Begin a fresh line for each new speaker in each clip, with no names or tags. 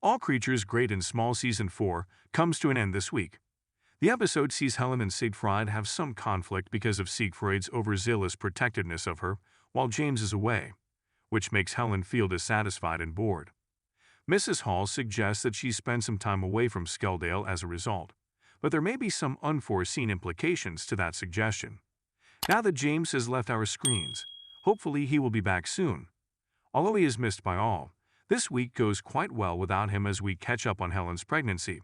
All Creatures Great and Small Season 4 comes to an end this week. The episode sees Helen and Siegfried have some conflict because of Siegfried's overzealous protectiveness of her while James is away, which makes Helen feel dissatisfied and bored. Mrs. Hall suggests that she spend some time away from Skelldale as a result, but there may be some unforeseen implications to that suggestion. Now that James has left our screens, hopefully he will be back soon. Although he is missed by all, this week goes quite well without him as we catch up on Helen's pregnancy,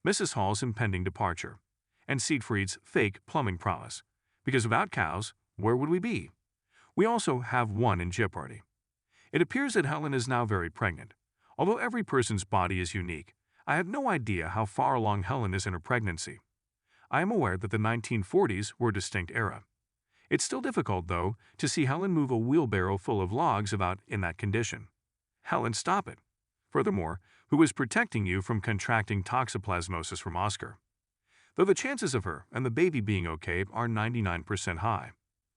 Mrs. Hall's impending departure, and Siegfried's fake plumbing prowess. Because without cows, where would we be? We also have one in jeopardy. It appears that Helen is now very pregnant. Although every person's body is unique, I have no idea how far along Helen is in her pregnancy. I am aware that the 1940s were a distinct era. It's still difficult, though, to see Helen move a wheelbarrow full of logs about in that condition. Helen, stop it. Furthermore, who is protecting you from contracting toxoplasmosis from Oscar? Though the chances of her and the baby being okay are 99% high.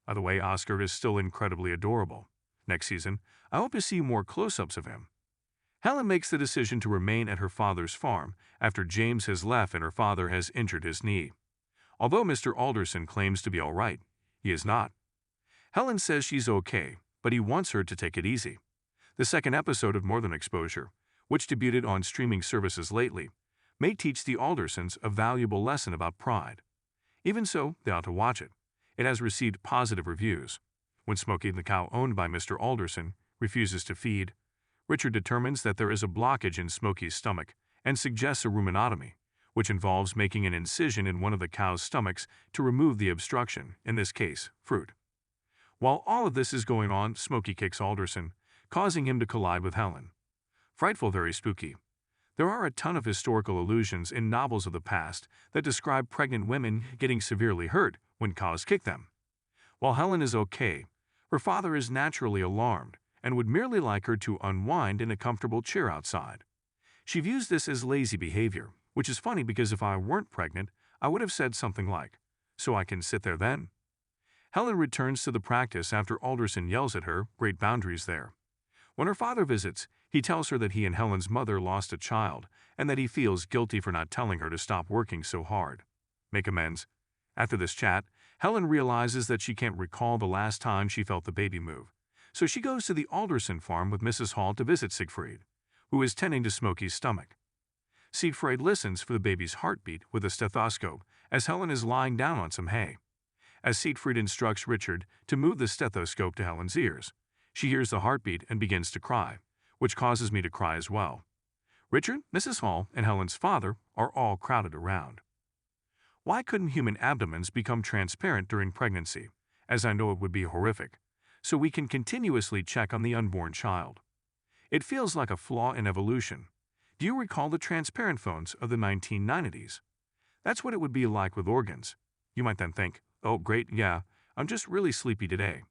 By the way, Oscar is still incredibly adorable. Next season, I hope to see more close-ups of him. Helen makes the decision to remain at her father's farm after James has left and her father has injured his knee. Although Mr. Alderson claims to be all right, he is not. Helen says she's okay, but he wants her to take it easy. The second episode of Northern Exposure, which debuted on streaming services lately, may teach the Aldersons a valuable lesson about pride. Even so, they ought to watch it. It has received positive reviews. When Smokey the cow owned by Mr. Alderson refuses to feed, Richard determines that there is a blockage in Smokey's stomach and suggests a ruminotomy, which involves making an incision in one of the cow's stomachs to remove the obstruction, in this case, fruit. While all of this is going on, Smokey kicks Alderson, causing him to collide with Helen. Frightful, very spooky. There are a ton of historical allusions in novels of the past that describe pregnant women getting severely hurt when cows kick them. While Helen is okay, her father is naturally alarmed and would merely like her to unwind in a comfortable chair outside. She views this as lazy behavior, which is funny because if I weren't pregnant, I would have said something like, "So I can sit there then?" Helen returns to the practice after Alderson yells at her, "Great boundaries there." When her father visits, he tells her that he and Helen's mother lost a child and that he feels guilty for not telling her to stop working so hard. Make amends. After this chat, Helen realizes that she can't recall the last time she felt the baby move, so she goes to the Alderson farm with Mrs. Hall to visit Siegfried, who is tending to Smokey's stomach. Siegfried listens for the baby's heartbeat with a stethoscope as Helen is lying down on some hay. As Siegfried instructs Richard to move the stethoscope to Helen's ears, she hears the heartbeat and begins to cry, which causes me to cry as well. Richard, Mrs. Hall, and Helen's father are all crowded around. Why couldn't human abdomens become transparent during pregnancy, as I know it would be horrific, so we can continuously check on the unborn child? It feels like a flaw in evolution. Do you recall the transparent phones of the 1990s? That's what it would be like with organs. You might then think, oh great, yeah, I'm just really sleepy today.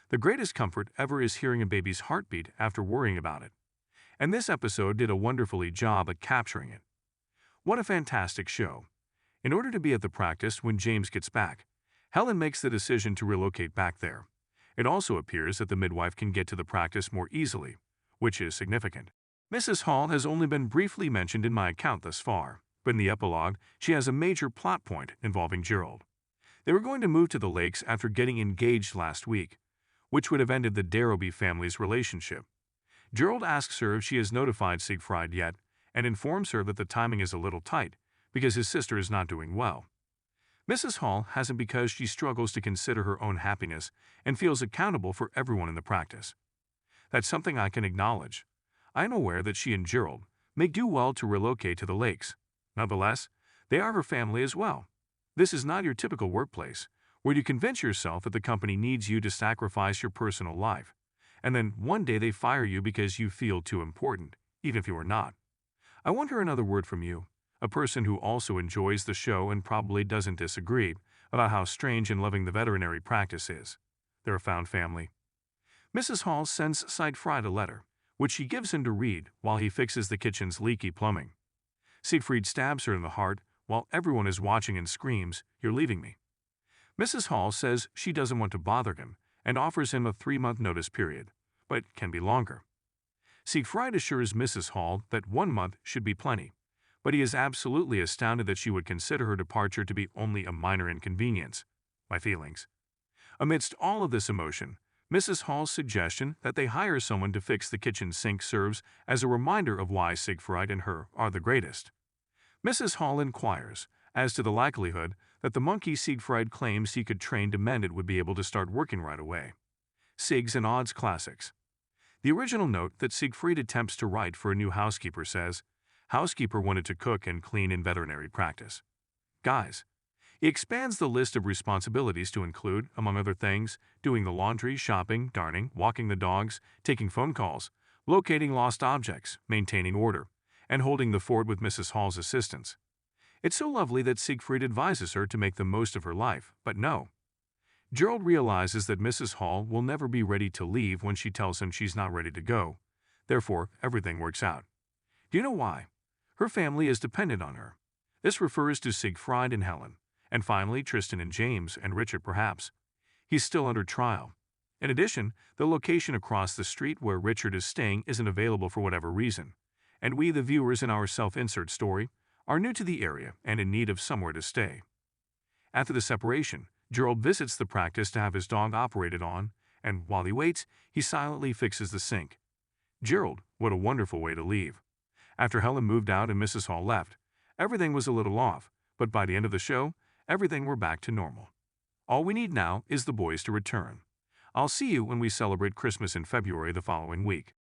The greatest comfort ever is hearing a baby's heartbeat after worrying about it. And this episode did a wonderfully job at capturing it. What a fantastic show. In order to be at the practice when James gets back, Helen makes the decision to relocate back there. It also appears that the midwife can get to the practice more easily, which is significant. Mrs. Hall has only been briefly mentioned in my account thus far, but in the epilogue, she has a major plot point involving Gerald. They were going to move to the lakes after getting engaged last week, which would have ended the Darrowby family's relationship. Gerald asks her if she has notified Siegfried yet and informs her that the timing is a little tight because his sister is not doing well. Mrs. Hall hasn't because she struggles to consider her own happiness and feels accountable for everyone in the practice. That's something I can acknowledge. I am aware that she and Gerald may do well to relocate to the lakes. Nonetheless, they are her family as well. This is not your typical workplace, where you convince yourself that the company needs you to sacrifice your personal life, and then one day they fire you because you feel too important, even if you are not. I want to hear another word from you, a person who also enjoys the show and probably doesn't disagree about how strange and loving the veterinary practice is. They're a found family. Mrs. Hall sends Siegfried a letter, which she gives him to read while he fixes the kitchen's leaky plumbing. Siegfried stabs her in the heart while everyone is watching and screams, "You're leaving me." Mrs. Hall says she doesn't want to bother him and offers him a 3-month notice period, but can be longer. Siegfried assures Mrs. Hall that 1 month should be plenty, but he is absolutely astounded that she would consider her departure to be only a minor inconvenience. My feelings. Amidst all of this emotion, Mrs. Hall's suggestion that they hire someone to fix the kitchen sink serves as a reminder of why Siegfried and her are the greatest. Mrs. Hall inquires as to the likelihood that the monkey Siegfried claims he could train to mend it would be able to start working right away. Sig's and Odds Classics. The original note that Siegfried attempts to write for a new housekeeper says, housekeeper wanted to cook and clean in veterinary practice. Guys. He expands the list of responsibilities to include, among other things, doing the laundry, shopping, darning, walking the dogs, taking phone calls, locating lost objects, maintaining order, and holding the fort with Mrs. Hall's assistance. It's so lovely that Siegfried advises her to make the most of her life, but no. Gerald realizes that Mrs. Hall will never be ready to leave when she tells him she's not ready to go. Therefore, everything works out. Do you know why? Her family is dependent on her. This refers to Siegfried and Helen. And finally, Tristan and James, and Richard perhaps. He's still under trial. In addition, the location across the street where Richard is staying isn't available for whatever reason, and we, the viewers in our self-insert story, are new to the area and in need of somewhere to stay. After the separation, Gerald visits the practice to have his dog operated on, and while he waits, he silently fixes the sink. Gerald, what a wonderful way to leave. After Helen moved out and Mrs. Hall left, everything was a little off, but by the end of the show, everything were back to normal. All we need now is the boys to return. I'll see you when we celebrate Christmas in February the following week.